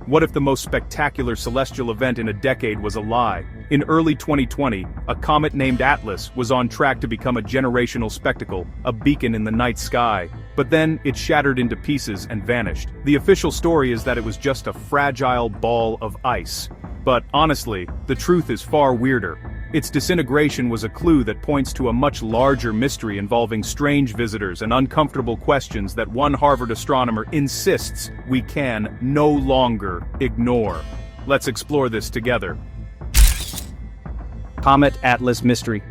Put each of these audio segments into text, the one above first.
What if the most spectacular celestial event in a decade was a lie? In early 2020, a comet named Atlas was on track to become a generational spectacle, a beacon in the night sky. But then, it shattered into pieces and vanished. The official story is that it was just a fragile ball of ice. But honestly, the truth is far weirder. Its disintegration was a clue that points to a much larger mystery involving strange visitors and uncomfortable questions that one Harvard astronomer insists we can no longer ignore. Let's explore this together. Comet Atlas Mystery.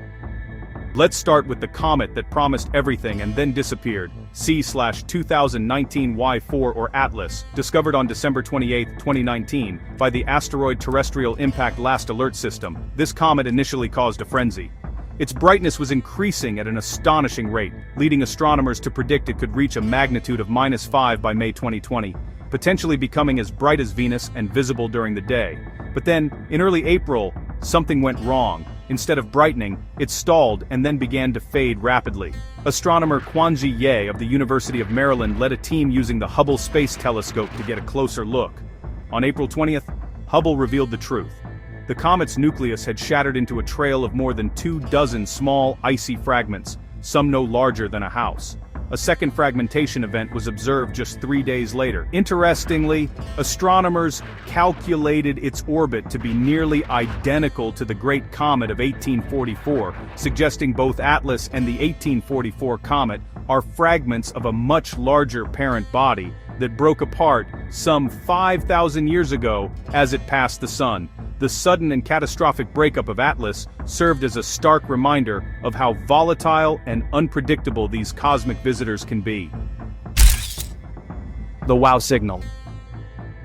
Let's start with the comet that promised everything and then disappeared, C/2019 Y4 or Atlas, discovered on December 28, 2019, by the Asteroid Terrestrial Impact Last Alert System. This comet initially caused a frenzy. Its brightness was increasing at an astonishing rate, leading astronomers to predict it could reach a magnitude of -5 by May 2020, potentially becoming as bright as Venus and visible during the day. But then, in early April, something went wrong. Instead of brightening, it stalled and then began to fade rapidly. Astronomer Quanji Ye of the University of Maryland led a team using the Hubble Space Telescope to get a closer look. On April 20th, Hubble revealed the truth. The comet's nucleus had shattered into a trail of more than 24 small, icy fragments, some no larger than a house. A second fragmentation event was observed just 3 days later. Interestingly, astronomers calculated its orbit to be nearly identical to the Great Comet of 1844, suggesting both Atlas and the 1844 comet are fragments of a much larger parent body that broke apart some 5,000 years ago as it passed the Sun. The sudden and catastrophic breakup of Atlas served as a stark reminder of how volatile and unpredictable these cosmic visitors can be. The wow signal.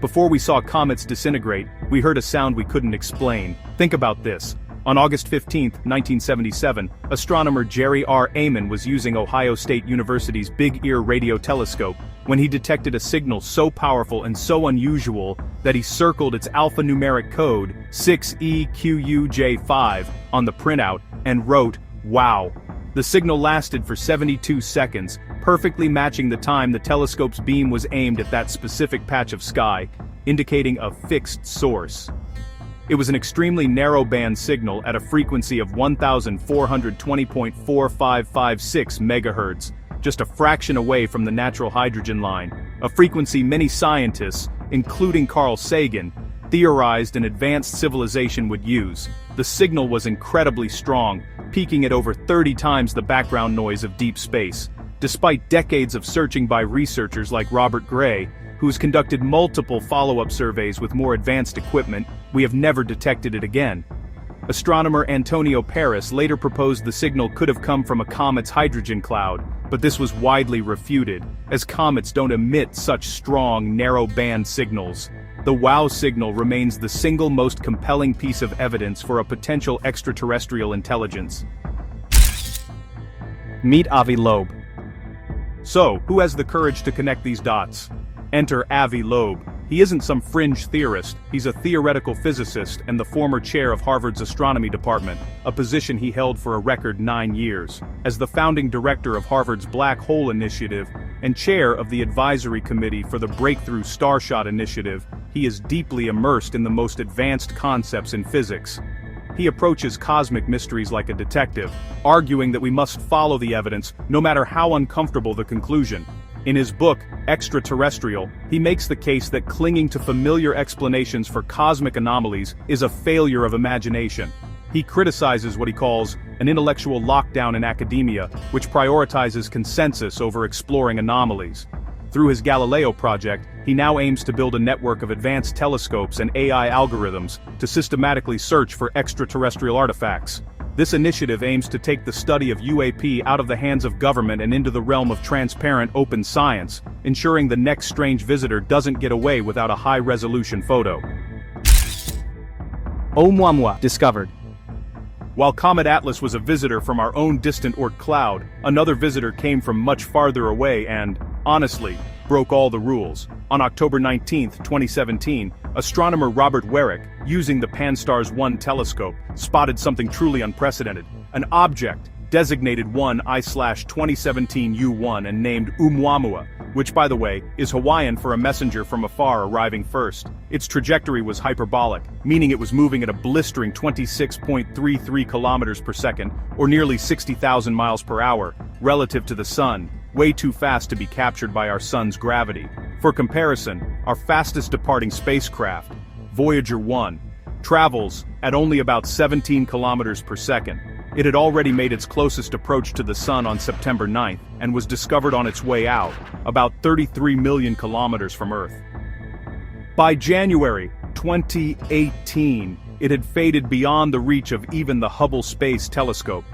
Before we saw comets disintegrate, we heard a sound we couldn't explain. Think about this. On August 15, 1977, astronomer Jerry R. Amon was using Ohio State University's Big Ear radio telescope when he detected a signal so powerful and so unusual that he circled its alphanumeric code 6EQUJ5 on the printout and wrote, "Wow." The signal lasted for 72 seconds, perfectly matching the time the telescope's beam was aimed at that specific patch of sky, indicating a fixed source. It was an extremely narrow-band signal at a frequency of 1420.4556 MHz, just a fraction away from the natural hydrogen line, a frequency many scientists, including Carl Sagan, theorized an advanced civilization would use. The signal was incredibly strong, peaking at over 30 times the background noise of deep space. Despite decades of searching by researchers like Robert Gray, who's conducted multiple follow-up surveys with more advanced equipment, we have never detected it again. Astronomer Antonio Paris later proposed the signal could have come from a comet's hydrogen cloud, but this was widely refuted, as comets don't emit such strong, narrow-band signals. The WOW signal remains the single most compelling piece of evidence for a potential extraterrestrial intelligence. Meet Avi Loeb. So, who has the courage to connect these dots? Enter Avi Loeb. He isn't some fringe theorist, he's a theoretical physicist and the former chair of Harvard's astronomy department, a position he held for a record 9 years. As the founding director of Harvard's Black Hole Initiative and chair of the advisory committee for the Breakthrough Starshot Initiative, he is deeply immersed in the most advanced concepts in physics. He approaches cosmic mysteries like a detective, arguing that we must follow the evidence, no matter how uncomfortable the conclusion. In his book, Extraterrestrial, he makes the case that clinging to familiar explanations for cosmic anomalies is a failure of imagination. He criticizes what he calls an intellectual lockdown in academia, which prioritizes consensus over exploring anomalies. Through his Galileo project, he now aims to build a network of advanced telescopes and AI algorithms to systematically search for extraterrestrial artifacts. This initiative aims to take the study of UAP out of the hands of government and into the realm of transparent, open science, ensuring the next strange visitor doesn't get away without a high-resolution photo. Oumuamua discovered. While Comet Atlas was a visitor from our own distant Oort cloud, another visitor came from much farther away and, honestly, broke all the rules. On October 19, 2017, astronomer Robert Weryk, using the Pan-STARRS 1 telescope, spotted something truly unprecedented. An object, designated 1I/2017 U1 and named Oumuamua, which by the way, is Hawaiian for a messenger from afar arriving first. Its trajectory was hyperbolic, meaning it was moving at a blistering 26.33 kilometers per second, or nearly 60,000 miles per hour, relative to the sun, way too fast to be captured by our sun's gravity. For comparison, our fastest departing spacecraft, Voyager 1, travels at only about 17 kilometers per second. It had already made its closest approach to the sun on September 9th and was discovered on its way out, about 33 million kilometers from Earth. By January 2018, it had faded beyond the reach of even the Hubble Space Telescope.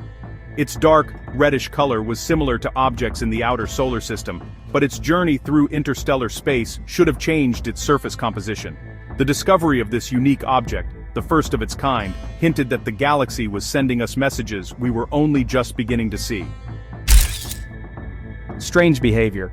Its dark, reddish color was similar to objects in the outer solar system, but its journey through interstellar space should have changed its surface composition. The discovery of this unique object, the first of its kind, hinted that the galaxy was sending us messages we were only just beginning to see. Strange behavior.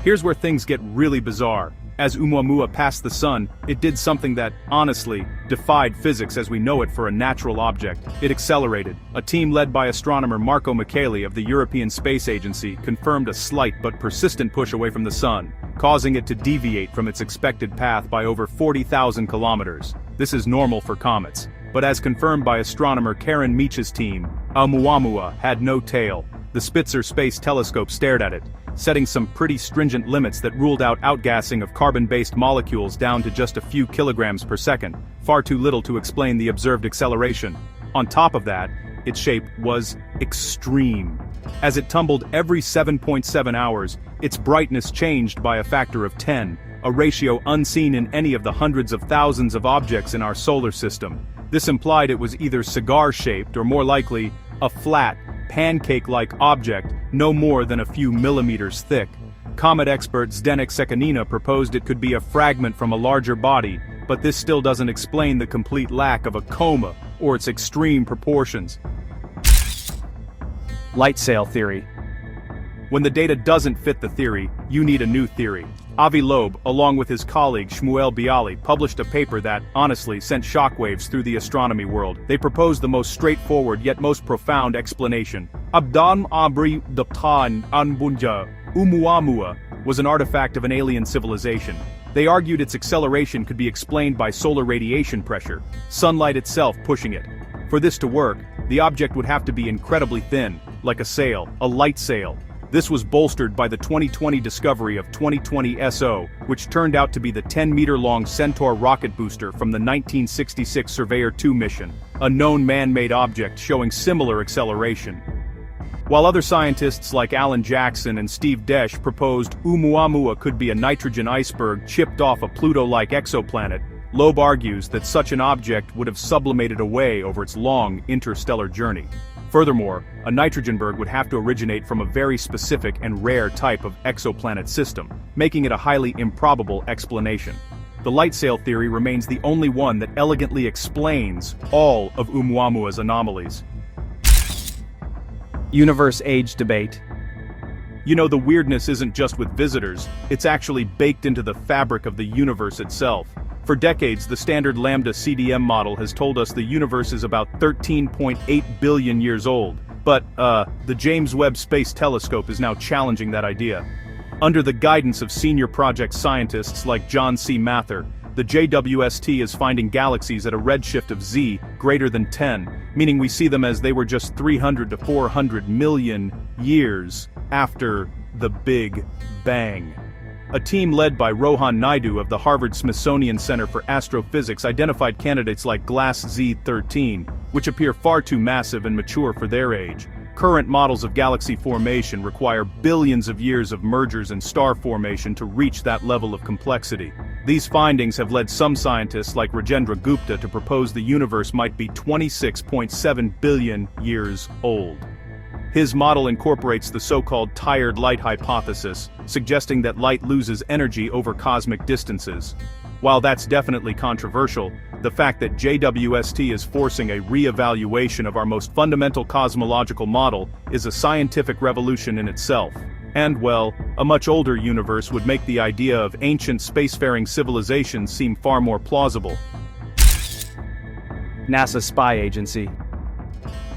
Here's where things get really bizarre. As Oumuamua passed the sun, it did something that, honestly, defied physics as we know it for a natural object. It accelerated. A team led by astronomer Marco Micheli of the European Space Agency confirmed a slight but persistent push away from the sun, causing it to deviate from its expected path by over 40,000 kilometers. This is normal for comets, but as confirmed by astronomer Karen Meach's team, Oumuamua had no tail. The Spitzer Space Telescope stared at it, setting some pretty stringent limits that ruled out outgassing of carbon-based molecules down to just a few kilograms per second, far too little to explain the observed acceleration. On top of that, its shape was extreme. As it tumbled every 7.7 hours, its brightness changed by a factor of 10, a ratio unseen in any of the hundreds of thousands of objects in our solar system. This implied it was either cigar-shaped or more likely, a flat, pancake-like object no more than a few millimeters thick. Comet expert Zdenek Sekanina proposed it could be a fragment from a larger body, but this still doesn't explain the complete lack of a coma or its extreme proportions. Light sail theory. When the data doesn't fit the theory, you need a new theory. Avi Loeb, along with his colleague Shmuel Bialy, published a paper that, honestly, sent shockwaves through the astronomy world. They proposed the most straightforward yet most profound explanation. Abdan Abri Daptan Anbunja, Oumuamua, was an artifact of an alien civilization. They argued its acceleration could be explained by solar radiation pressure, sunlight itself pushing it. For this to work, the object would have to be incredibly thin, like a sail, a light sail. This was bolstered by the 2020 discovery of 2020 SO, which turned out to be the 10-meter-long Centaur rocket booster from the 1966 Surveyor 2 mission, a known man-made object showing similar acceleration. While other scientists like Alan Jackson and Steve Desch proposed Oumuamua could be a nitrogen iceberg chipped off a Pluto-like exoplanet, Loeb argues that such an object would have sublimated away over its long interstellar journey. Furthermore, a nitrogenberg would have to originate from a very specific and rare type of exoplanet system, making it a highly improbable explanation. The light sail theory remains the only one that elegantly explains all of Oumuamua's anomalies. Universe age debate. You know, the weirdness isn't just with visitors, it's actually baked into the fabric of the universe itself. For decades, the standard Lambda CDM model has told us the universe is about 13.8 billion years old. But, the James Webb Space Telescope is now challenging that idea. Under the guidance of senior project scientists like John C. Mather, the JWST is finding galaxies at a redshift of Z greater than 10, meaning we see them as they were just 300 to 400 million years after the Big Bang. A team led by Rohan Naidu of the Harvard-Smithsonian Center for Astrophysics identified candidates like Glass Z13, which appear far too massive and mature for their age. Current models of galaxy formation require billions of years of mergers and star formation to reach that level of complexity. These findings have led some scientists like Rajendra Gupta to propose the universe might be 26.7 billion years old. His model incorporates the so-called tired light hypothesis, suggesting that light loses energy over cosmic distances. While that's definitely controversial, the fact that JWST is forcing a re-evaluation of our most fundamental cosmological model is a scientific revolution in itself. And, well, a much older universe would make the idea of ancient spacefaring civilizations seem far more plausible. NASA spy agency.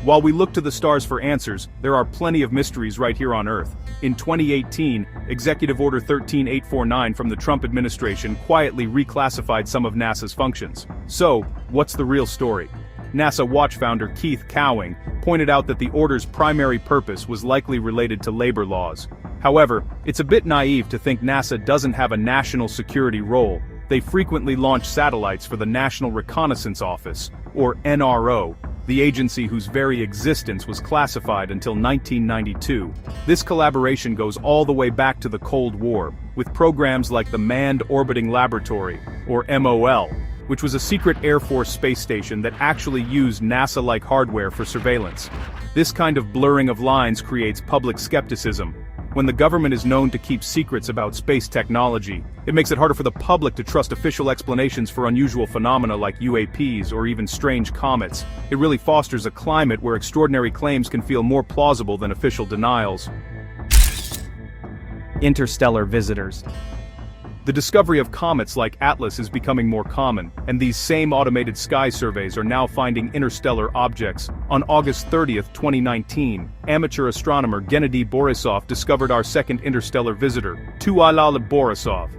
While we look to the stars for answers, there are plenty of mysteries right here on Earth. In 2018, Executive Order 13849 from the Trump administration quietly reclassified some of NASA's functions. So, what's the real story? NASA Watch founder Keith Cowing pointed out that the order's primary purpose was likely related to labor laws. However, it's a bit naive to think NASA doesn't have a national security role. They frequently launch satellites for the National Reconnaissance Office, or NRO, the agency whose very existence was classified until 1992. This collaboration goes all the way back to the Cold War, with programs like the Manned Orbiting Laboratory, or MOL, which was a secret Air Force space station that actually used NASA-like hardware for surveillance. This kind of blurring of lines creates public skepticism. When the government is known to keep secrets about space technology, it makes it harder for the public to trust official explanations for unusual phenomena like UAPs or even strange comets. It really fosters a climate where extraordinary claims can feel more plausible than official denials. Interstellar visitors. The discovery of comets like Atlas is becoming more common, and these same automated sky surveys are now finding interstellar objects. On August 30, 2019, amateur astronomer Gennady Borisov discovered our second interstellar visitor, Borisov.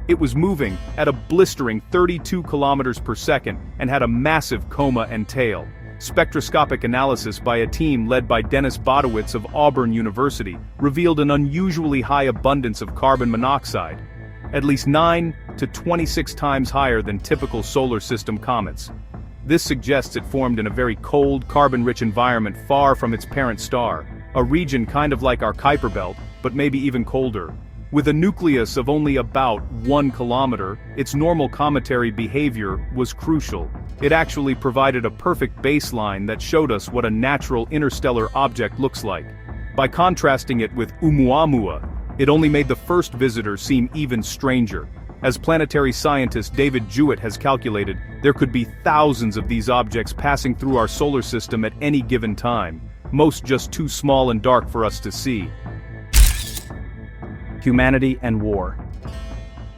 It was moving at a blistering 32 kilometers per second and had a massive coma and tail. Spectroscopic analysis by a team led by Dennis Bodowitz of Auburn University revealed an unusually high abundance of carbon monoxide, at least 9 to 26 times higher than typical solar system comets. This suggests it formed in a very cold, carbon-rich environment far from its parent star, a region kind of like our Kuiper Belt, but maybe even colder. With a nucleus of only about 1 kilometer, its normal cometary behavior was crucial. It actually provided a perfect baseline that showed us what a natural interstellar object looks like. By contrasting it with Oumuamua, it only made the first visitor seem even stranger. As planetary scientist David Jewett has calculated, there could be thousands of these objects passing through our solar system at any given time, most just too small and dark for us to see. Humanity and war.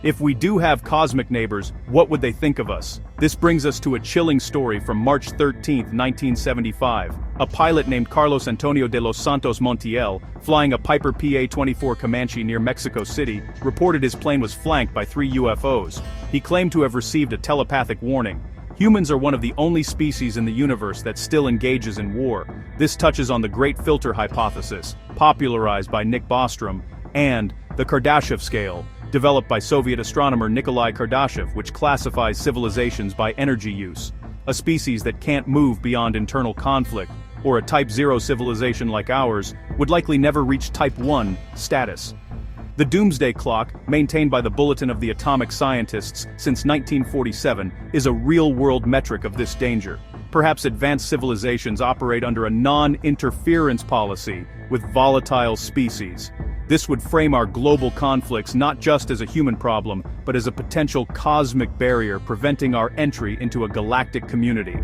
If we do have cosmic neighbors, what would they think of us? This brings us to a chilling story from March 13, 1975. A pilot named Carlos Antonio de los Santos Montiel, flying a Piper PA-24 Comanche near Mexico City, reported his plane was flanked by 3 UFOs. He claimed to have received a telepathic warning. Humans are one of the only species in the universe that still engages in war. This touches on the Great Filter hypothesis, popularized by Nick Bostrom, and the Kardashev scale, developed by Soviet astronomer Nikolai Kardashev, which classifies civilizations by energy use. A species that can't move beyond internal conflict, or a Type 0 civilization like ours, would likely never reach Type 1 status. The Doomsday Clock, maintained by the Bulletin of the Atomic Scientists since 1947, is a real-world metric of this danger. Perhaps advanced civilizations operate under a non-interference policy with volatile species. This would frame our global conflicts not just as a human problem, but as a potential cosmic barrier preventing our entry into a galactic community.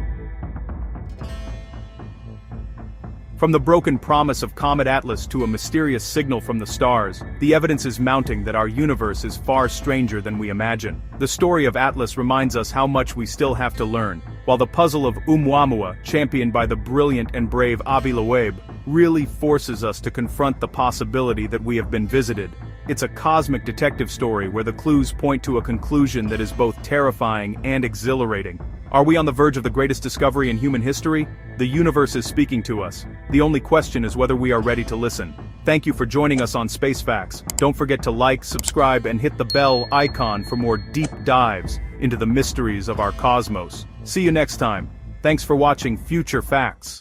From the broken promise of Comet Atlas to a mysterious signal from the stars, the evidence is mounting that our universe is far stranger than we imagine. The story of Atlas reminds us how much we still have to learn, while the puzzle of Oumuamua, championed by the brilliant and brave Avi Loeb, really forces us to confront the possibility that we have been visited. It's a cosmic detective story where the clues point to a conclusion that is both terrifying and exhilarating. Are we on the verge of the greatest discovery in human history? The universe is speaking to us. The only question is whether we are ready to listen. Thank you for joining us on Space Facts. Don't forget to like, subscribe, and hit the bell icon for more deep dives into the mysteries of our cosmos. See you next time. Thanks for watching Future Facts.